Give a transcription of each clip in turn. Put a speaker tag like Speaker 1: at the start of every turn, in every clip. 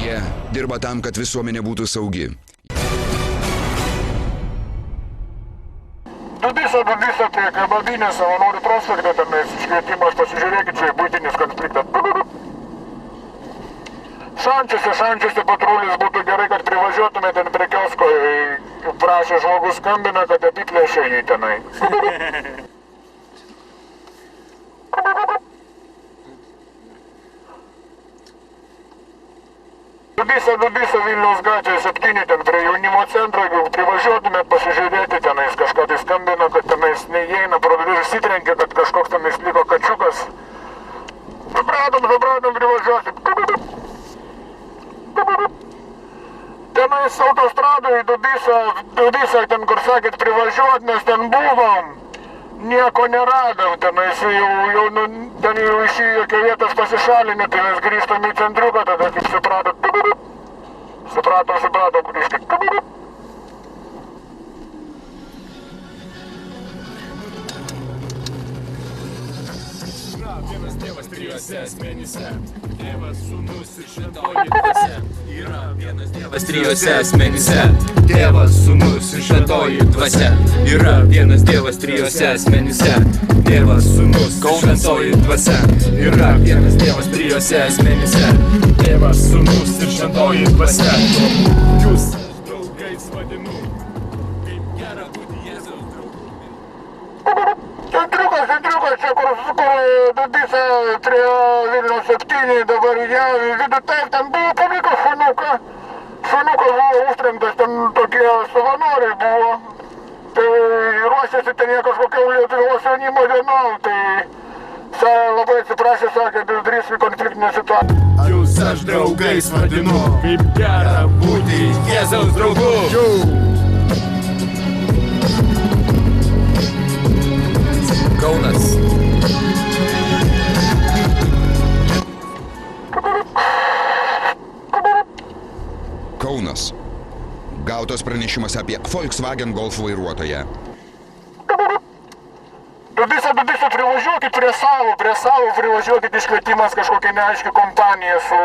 Speaker 1: Jie dirba tam, kad visuomenė būtų saugi.
Speaker 2: Dubysa prie Kababinės Savanorių prospekte, tenais iškvietimas, pasižiūrėkit, čia buitinis konfliktas. Šančiuose patrulis, būtų gerai, kad privažiuotume ten prie kiosko, prašė žmogus skambina, kad apiplėšė jį tenai. Dubysa Vilniaus gatvėje 7, ten prie jaunimo centro, jeigu privažiuotumėt pasižiūrėti tenais, kažką tai skambina, kad tenais neįeina, pro duris įsitrenkė, kad kažkoks tenais liko kačiukas. Supratom, privažiuosit. Tenais autostradoje Dubysa, ten kur sakėt privažiuot, mes ten buvom, nieko neradom, tenais ten jau iš jokio vietos pasišalinę, tai mes grįžtam į centriuką, tada kaip supratom, grįžkit.
Speaker 3: Vienas Dievas trijuose asmenyse, Tėvas, Sūnus ir Šventoji Dvasia. Yra vienas Dievas trijuose asmenyse, Tėvas, Sūnus ir Šventoji Dvasia. Yra vienas Dievas trijuose asmenyse, Tėvas, Sūnus ir Šventoji Dvasia. Yra vienas Dievas trijuose asmenyse, Tėvas, Sūnus ir Šventoji Dvasia. Jūs draugais vadinu, kaip gera būti Jėzaus draugu.
Speaker 2: Centriukas, čia kur Dubysa prie Vilniaus 7, dabar jie vidų taip, ten buvo paliko šuniukas buvo užtrenktas, ten tokie savanoriai buvo, tai ruošėsi ten jie kažkokiam Lietuvos jaunimo dienom, tai labai atsiprašė, sakė, drįs į konfliktinę situaciją.
Speaker 3: Jūs aš draugais vadinu, kaip gera būti Jėzaus draugu. Kaunas.
Speaker 1: Kaunas. Gautas pranešimas apie Volkswagen Golf vairuotoją.
Speaker 2: Dubysa, privažiuokit prie savo privažiuokit, iškvietimas kažkokia neaiški kompanija su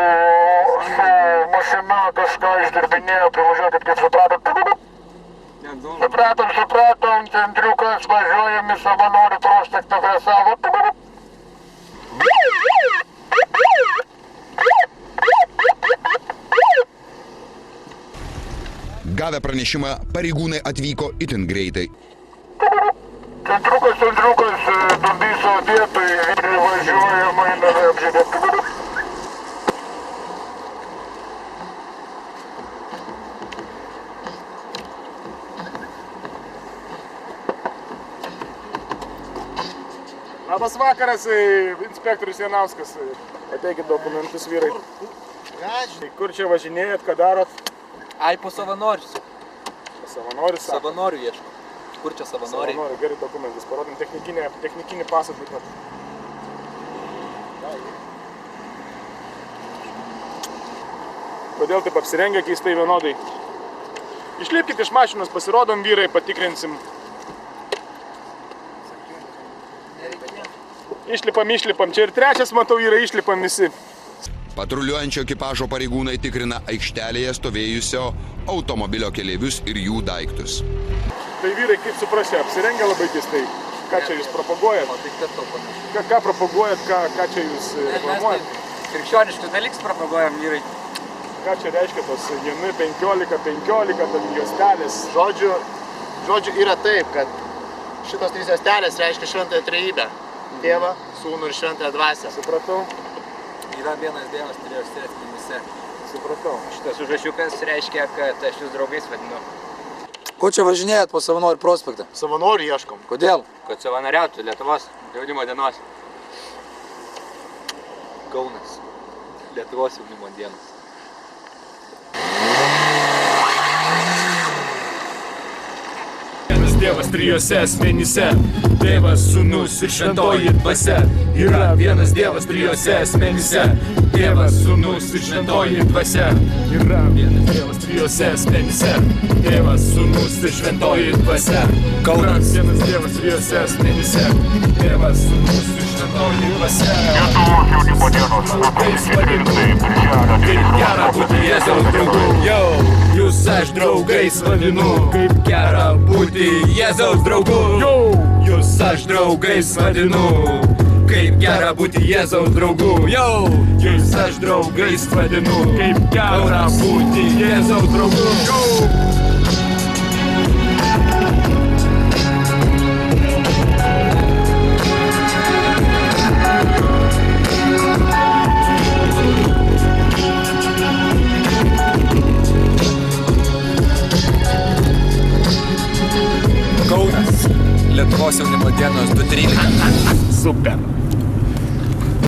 Speaker 2: mašina kažką išdirbinėjo, privažiuokit, kaip supratot. Supratom, centriukas, važiuojam į Savanorių prospektą prie savo.
Speaker 1: Gavę pranešimą, pareigūnai atvyko itin greitai.
Speaker 2: Centriukas, Dubysa vietoj, privažiuojam, einame apžiūrėti.
Speaker 4: Labas vakaras, inspektorius Janauskas. Ateikit dokumentus, vyrai. Kur čia važinėjat, ką darot?
Speaker 5: Ai, po savanorius.
Speaker 4: Po savanorius?
Speaker 5: Savanorių ieško. Kur čia savanoriai?
Speaker 4: Savanorių, gerai dokumentus. Parodom technikinį pasą taip pat. Kodėl taip apsirengę keistai vienodai? Išlipkit iš mašinos, pasirodom, vyrai, patikrinsim. Išlipam. Čia ir trečias, matau, yra išlipam visi.
Speaker 1: Patruliuojančio ekipažo pareigūnai tikrina aikštelėje stovėjusio automobilio keleivius ir jų daiktus.
Speaker 4: Tai vyrai, kaip suprasti, apsirengę labai keistai. Ką čia jūs propaguojat? Ką propaguojat, ką čia jūs reklamuojat?
Speaker 5: Mes krikščioniškus dalykus propaguojam, vyrai.
Speaker 4: Ką čia reiškia tos jauni 15, ten juostelės?
Speaker 6: Žodžiu, yra taip, kad šitos 3 juostelės reiškia šventąją trejybę. Tėvą, Sūnų ir Šventąją Dvasią.
Speaker 4: Supratau.
Speaker 5: Yra vienas Dievas trijuose asmenyse.
Speaker 4: Supratau.
Speaker 5: Šitas užrašiukas reiškia, kad aš jūs draugais vadinu.
Speaker 7: Ko čia važinėjat po Savanorių prospektą?
Speaker 6: Savanorių ieškom.
Speaker 7: Kodėl?
Speaker 5: Kad savanoriautų Lietuvos jaunimo dienos. Kaunas. Lietuvos jaunimo dienos.
Speaker 3: Dievas trijuose asmenyse, Tėvas, Sūnus ir Šventoji Dvasia. Yra vienas Dievas trijuose asmenyse, Tėvas, Sūnus ir Šventoji Dvasia. Yra vienas Dievas trijuose asmenyse, Tėvas, Sūnus ir Šventoji Dvasia. Kaunas. Vienas Dievas trijuose asmenyse, Tėvas, Sūnus ir Šventoji Dvasia.
Speaker 2: Lietuvos jaunimo dienos 2013 birželio 12.
Speaker 3: Kaip gera būti Jėzaus aš draugais vadinu, kaip gera būti Jėzaus draugu. Jūs aš draugais vadinu, kaip gera būti Jėzaus draugu. Jūs aš draugais vadinu, kaip gera būti Jėzaus draugu.
Speaker 8: Kaunas, Lietuvos jaunimo dienos 213.
Speaker 4: Super.